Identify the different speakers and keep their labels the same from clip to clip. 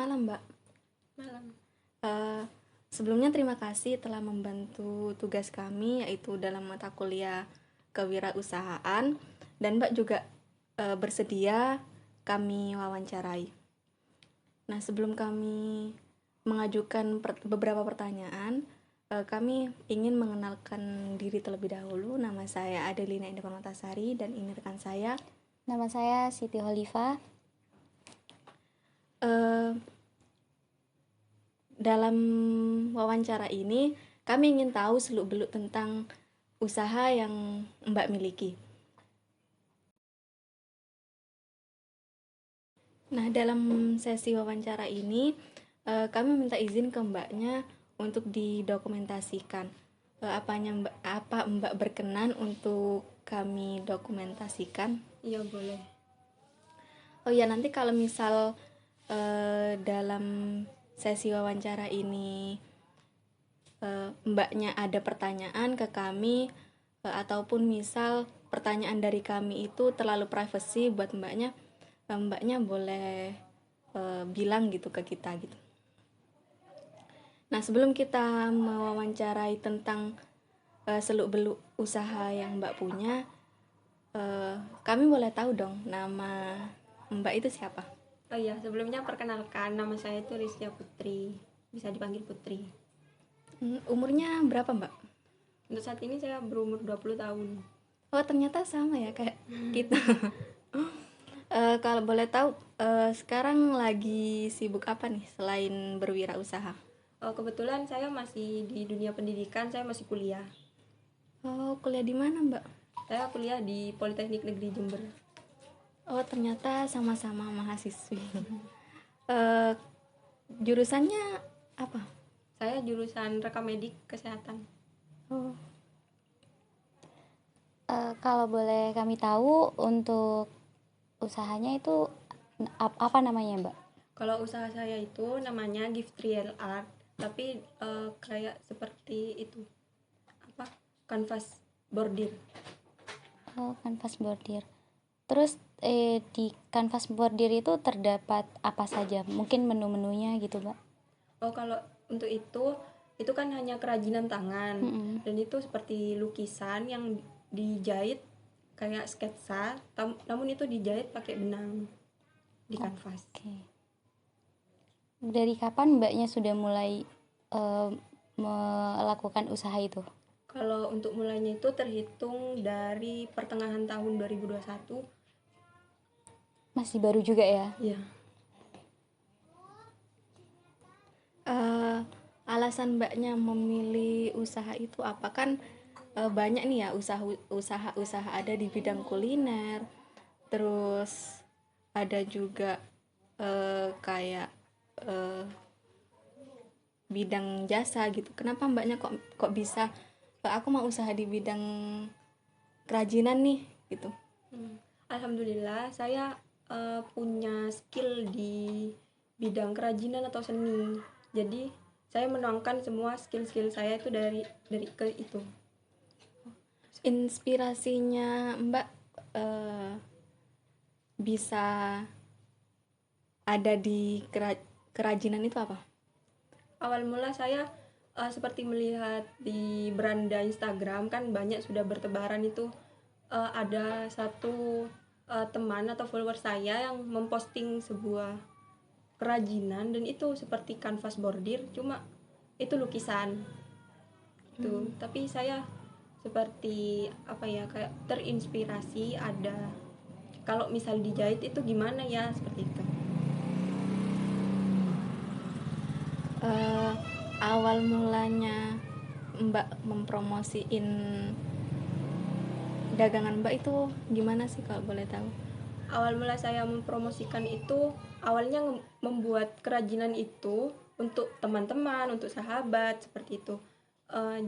Speaker 1: Malam, Mbak.
Speaker 2: Malam.
Speaker 1: Eh, Sebelumnya terima kasih telah membantu tugas kami yaitu dalam mata kuliah kewirausahaan, dan Mbak juga bersedia kami wawancarai. Nah, sebelum kami mengajukan beberapa pertanyaan, kami ingin mengenalkan diri terlebih dahulu. Nama saya Adelina Indah Permatasari dan ini rekan saya.
Speaker 3: Nama saya Siti Holifah.
Speaker 1: Dalam wawancara ini, kami ingin tahu seluk-beluk tentang usaha yang Mbak miliki. Nah, dalam sesi wawancara ini, kami minta izin ke Mbaknya untuk didokumentasikan. Apa Mbak berkenan untuk kami dokumentasikan?
Speaker 2: Iya, boleh.
Speaker 1: Oh ya, nanti kalau misal dalam sesi wawancara ini Mbaknya ada pertanyaan ke kami, ataupun misal pertanyaan dari kami itu terlalu privacy buat Mbaknya boleh bilang gitu ke kita gitu. Nah, sebelum kita mewawancarai tentang seluk-beluk usaha yang Mbak punya, kami boleh tahu dong nama Mbak itu siapa?
Speaker 2: Oh iya, sebelumnya perkenalkan, nama saya itu Rizkia Putri, bisa dipanggil Putri.
Speaker 1: Umurnya berapa, Mbak?
Speaker 2: Untuk saat ini saya berumur 20 tahun.
Speaker 1: Oh, ternyata sama ya kayak kita. Kalau boleh tahu, sekarang lagi sibuk apa nih selain berwirausaha?
Speaker 2: Kebetulan saya masih di dunia pendidikan, saya masih kuliah.
Speaker 1: Oh, kuliah di mana, Mbak?
Speaker 2: Saya kuliah di Politeknik Negeri Jember.
Speaker 1: Oh, ternyata sama-sama mahasiswi. Jurusannya apa?
Speaker 2: Saya jurusan rekamedik kesehatan.
Speaker 1: Oh,
Speaker 3: Kalau boleh kami tahu untuk usahanya itu apa namanya, Mbak?
Speaker 2: Kalau usaha saya itu namanya Gift Real Art, tapi kayak seperti itu, kanvas bordir.
Speaker 3: Oh, kanvas bordir. Terus di kanvas bordir itu terdapat apa saja? Mungkin menu-menunya gitu, Mbak?
Speaker 2: Oh, kalau untuk itu kan hanya kerajinan tangan. Dan itu seperti lukisan yang dijahit kayak sketsa, namun itu dijahit pakai benang di kanvas.
Speaker 3: Oke. Dari kapan Mbaknya sudah mulai melakukan usaha itu?
Speaker 2: Kalau untuk mulainya itu terhitung dari pertengahan tahun 2021.
Speaker 3: Masih baru juga ya?
Speaker 2: Iya.
Speaker 1: Alasan Mbaknya memilih usaha itu apa? Kan banyak nih ya usaha ada di bidang kuliner, terus ada juga kayak bidang jasa gitu. Kenapa Mbaknya kok bisa aku mau usaha di bidang kerajinan nih gitu?
Speaker 2: Alhamdulillah saya punya skill di bidang kerajinan atau seni. Jadi saya menuangkan semua skill saya itu dari ke itu.
Speaker 1: Inspirasinya Mbak bisa ada di kerajinan itu apa?
Speaker 2: Awal mula saya seperti melihat di beranda Instagram, kan banyak sudah bertebaran itu, ada satu teman atau follower saya yang memposting sebuah kerajinan, dan itu seperti kanvas bordir, cuma itu lukisan itu. Tapi saya seperti apa ya, kayak terinspirasi, ada kalau misal dijahit itu gimana ya, seperti itu.
Speaker 1: Awal mulanya Mbak mempromosiin dagangan Mbak itu gimana sih kalau boleh tahu?
Speaker 2: Awal mula saya mempromosikan itu, awalnya membuat kerajinan itu untuk teman-teman, untuk sahabat, seperti itu.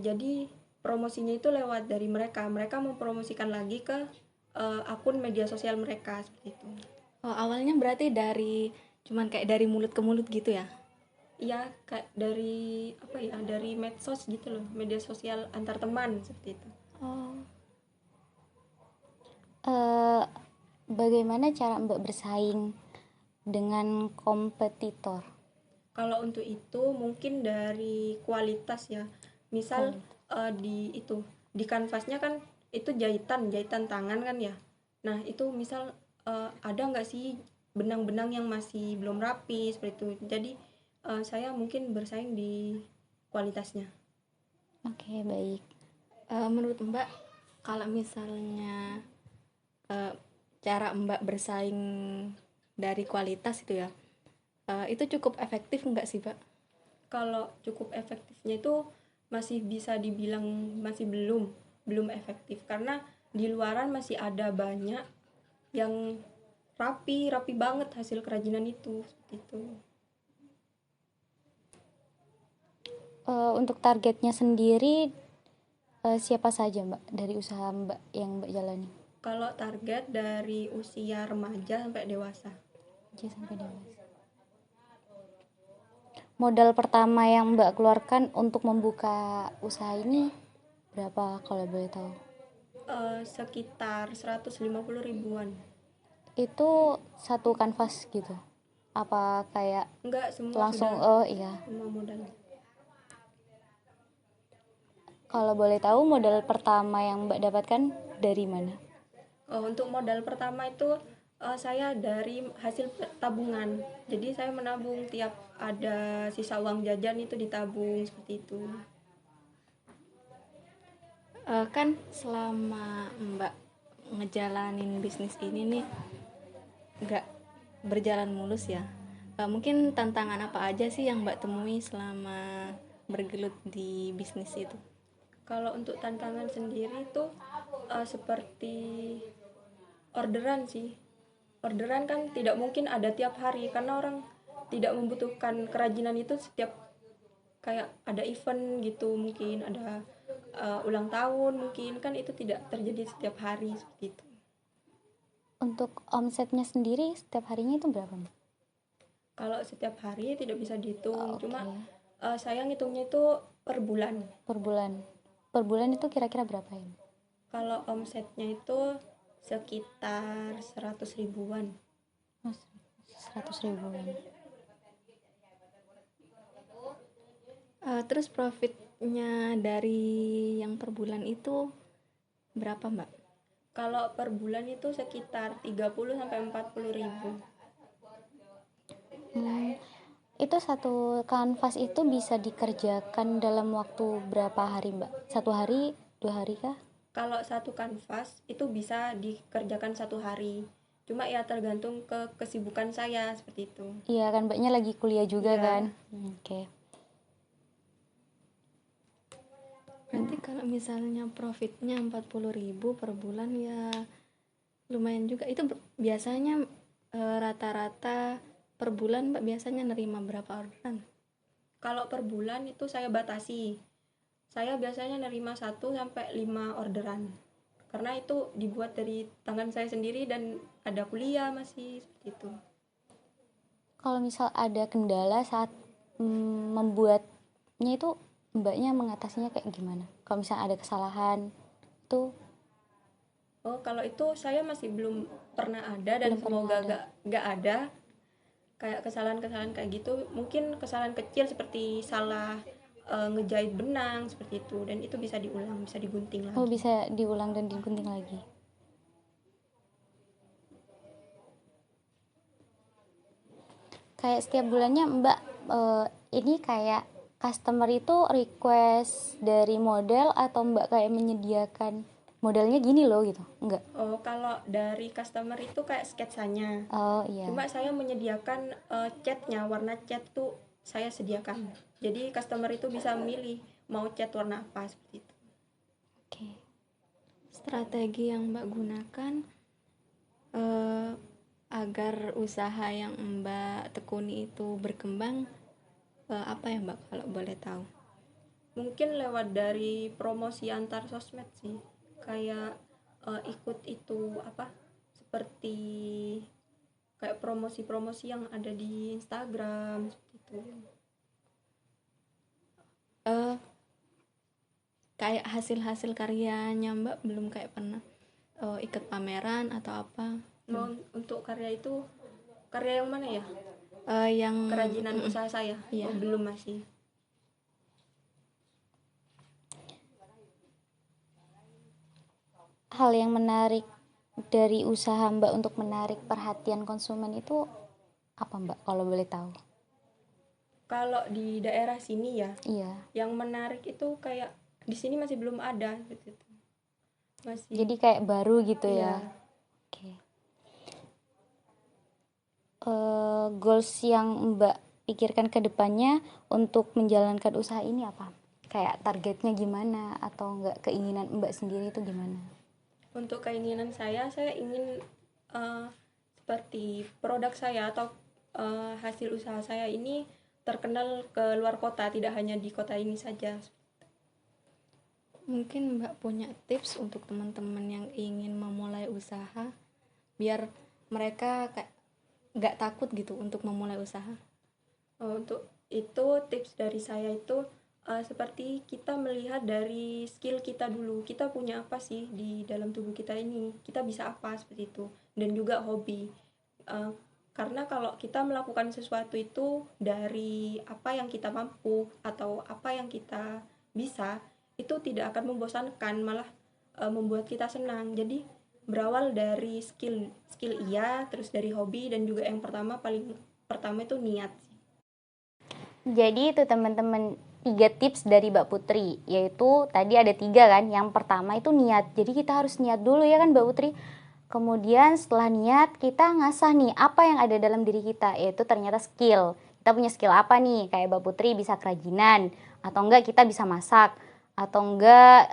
Speaker 2: Jadi promosinya itu lewat dari mereka mempromosikan lagi ke akun media sosial mereka, seperti itu.
Speaker 1: Oh, awalnya berarti cuman kayak dari mulut ke mulut gitu ya?
Speaker 2: Iya, kayak dari apa ya, dari medsos gitu loh, media sosial antar teman, seperti itu.
Speaker 1: Oh,
Speaker 3: Bagaimana cara Mbak bersaing dengan kompetitor?
Speaker 2: Kalau untuk itu mungkin dari kualitas ya. Misal di kanvasnya kan itu jahitan tangan kan ya. Nah, itu misal ada nggak sih benang-benang yang masih belum rapi seperti itu. Jadi saya mungkin bersaing di kualitasnya.
Speaker 3: Oke, baik.
Speaker 1: Menurut Mbak, kalau misalnya cara Mbak bersaing dari kualitas itu ya, itu cukup efektif nggak sih, Mbak?
Speaker 2: Kalau cukup efektifnya itu masih bisa dibilang masih belum efektif, karena di luaran masih ada banyak yang rapi banget hasil kerajinan itu seperti itu.
Speaker 3: Untuk targetnya sendiri siapa saja Mbak dari usaha Mbak yang Mbak jalani?
Speaker 2: Kalau target dari usia remaja sampai dewasa.
Speaker 3: Remaja sampai dewasa. Modal pertama yang Mbak keluarkan untuk membuka usaha ini berapa kalau boleh tahu?
Speaker 2: Sekitar 150 ribuan.
Speaker 3: Itu satu kanvas gitu? Apa kayak
Speaker 2: Enggak, semua
Speaker 3: langsung?
Speaker 2: sudah,
Speaker 3: Oh iya.
Speaker 2: semua modal.
Speaker 3: Kalau boleh tahu modal pertama yang Mbak dapatkan dari mana?
Speaker 2: Untuk modal pertama itu saya dari hasil tabungan. Jadi saya menabung, tiap ada sisa uang jajan itu ditabung seperti itu.
Speaker 1: Kan selama Mbak ngejalanin bisnis ini nih nggak berjalan mulus ya. Mungkin tantangan apa aja sih yang Mbak temui selama bergelut di bisnis itu?
Speaker 2: Kalau untuk tantangan sendiri itu seperti orderan sih. Orderan kan tidak mungkin ada tiap hari, karena orang tidak membutuhkan kerajinan itu setiap, kayak ada event gitu, mungkin ada ulang tahun, mungkin kan itu tidak terjadi setiap hari seperti itu.
Speaker 3: Untuk omsetnya sendiri setiap harinya itu berapa Mbak?
Speaker 2: Kalau setiap hari tidak bisa dihitung,
Speaker 3: Oke.
Speaker 2: cuma saya ngitungnya itu per bulan.
Speaker 3: Per bulan. Per bulan itu kira-kira berapa ya?
Speaker 2: Kalau omsetnya itu sekitar 100 ribuan.
Speaker 3: Mas, 100 ribuan.
Speaker 1: Terus profitnya dari yang per bulan itu berapa, Mbak?
Speaker 2: Kalau per bulan itu sekitar 30 sampai 40 ribu.
Speaker 3: Itu satu kanvas itu bisa dikerjakan dalam waktu berapa hari Mbak? 1 hari, 2 hari kah?
Speaker 2: Kalau satu kanvas itu bisa dikerjakan 1 hari. Cuma ya tergantung ke kesibukan saya seperti itu.
Speaker 3: Iya kan Mbaknya lagi kuliah juga
Speaker 2: Iya.
Speaker 3: kan? Oke.
Speaker 1: Berarti kalau misalnya profitnya 40.000 per bulan ya lumayan juga. Itu biasanya rata-rata per bulan Mbak biasanya nerima berapa orderan?
Speaker 2: Kalau per bulan itu saya batasi. Saya biasanya nerima 1 sampai 5 orderan. Karena itu dibuat dari tangan saya sendiri dan ada kuliah masih seperti itu.
Speaker 3: Kalau misal ada kendala saat membuatnya itu Mbaknya mengatasinya kayak gimana? Kalau misal ada kesalahan itu
Speaker 2: Kalau itu saya masih belum pernah ada, dan
Speaker 3: Belum pernah
Speaker 2: semoga
Speaker 3: ada.
Speaker 2: gak ada kayak kesalahan-kesalahan kayak gitu. Mungkin kesalahan kecil seperti salah ngejahit benang seperti itu, dan itu bisa diulang, bisa digunting lagi.
Speaker 3: bisa diulang dan digunting lagi. Kayak setiap bulannya Mbak ini kayak customer itu request dari model atau Mbak kayak menyediakan modelnya gini loh gitu? Enggak.
Speaker 2: Kalau dari customer itu kayak sketsanya.
Speaker 3: Oh iya.
Speaker 2: Cuma saya menyediakan catnya, warna cat tuh saya sediakan. Jadi customer itu bisa memilih mau cat warna apa seperti itu.
Speaker 3: Oke.
Speaker 1: Strategi yang Mbak gunakan agar usaha yang Mbak tekuni itu berkembang apa ya Mbak kalau boleh tahu?
Speaker 2: Mungkin lewat dari promosi antar sosmed sih, kayak ikut itu apa, seperti kayak promosi-promosi yang ada di Instagram seperti itu.
Speaker 1: Kayak hasil-hasil karyanya Mbak belum kayak pernah ikut pameran atau apa?
Speaker 2: Untuk karya itu, karya yang mana ya?
Speaker 1: Yang
Speaker 2: kerajinan usaha saya.
Speaker 1: Iya.
Speaker 2: Oh, belum masih.
Speaker 3: Hal yang menarik dari usaha Mbak untuk menarik perhatian konsumen itu apa Mbak, kalau boleh tahu?
Speaker 2: Kalau di daerah sini ya,
Speaker 3: Iya.
Speaker 2: yang menarik itu kayak di sini masih belum ada gitu. Masih.
Speaker 3: Jadi kayak baru gitu
Speaker 2: Iya.
Speaker 3: ya. Oke. Goals yang Mbak pikirkan ke depannya untuk menjalankan usaha ini apa? Kayak targetnya gimana atau enggak, keinginan Mbak sendiri itu gimana?
Speaker 2: Untuk keinginan saya ingin seperti produk saya atau hasil usaha saya ini terkenal ke luar kota, tidak hanya di kota ini saja.
Speaker 1: Mungkin Mbak punya tips untuk teman-teman yang ingin memulai usaha biar mereka kayak nggak takut gitu untuk memulai usaha.
Speaker 2: Untuk itu tips dari saya itu seperti kita melihat dari skill kita dulu, kita punya apa sih di dalam tubuh kita ini, kita bisa apa, seperti itu. Dan juga hobi, karena kalau kita melakukan sesuatu itu dari apa yang kita mampu atau apa yang kita bisa, itu tidak akan membosankan, malah membuat kita senang. Jadi berawal dari skill iya, terus dari hobi, dan juga yang paling pertama itu niat.
Speaker 3: Jadi itu teman-teman 3 tips dari Mbak Putri, yaitu tadi ada 3 kan. Yang pertama itu niat. Jadi kita harus niat dulu ya kan Mbak Putri. Kemudian setelah niat kita ngasah nih apa yang ada dalam diri kita, yaitu ternyata skill. Kita punya skill apa nih? Kayak Mbak Putri bisa kerajinan, atau enggak kita bisa masak, atau enggak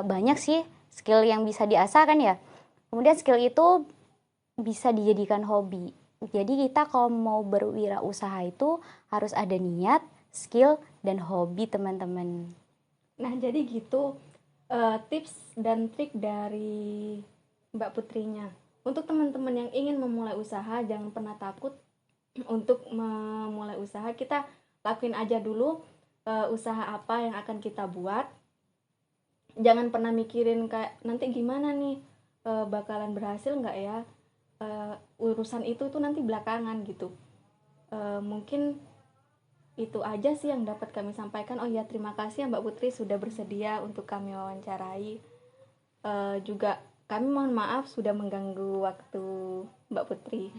Speaker 3: banyak sih skill yang bisa diasah kan ya. Kemudian skill itu bisa dijadikan hobi. Jadi kita kalau mau berwirausaha itu harus ada niat, skill, dan hobi teman-teman.
Speaker 1: Nah, jadi gitu tips dan trik dari Mbak Putrinya. Untuk teman-teman yang ingin memulai usaha, jangan pernah takut untuk memulai usaha. Kita lakuin aja dulu usaha apa yang akan kita buat. Jangan pernah mikirin kayak nanti gimana nih, bakalan berhasil nggak ya. Urusan itu tuh nanti belakangan gitu. Mungkin itu aja sih yang dapat kami sampaikan. Oh ya, terima kasih ya Mbak Putri sudah bersedia untuk kami wawancarai. Juga kami mohon maaf sudah mengganggu waktu Mbak Putri.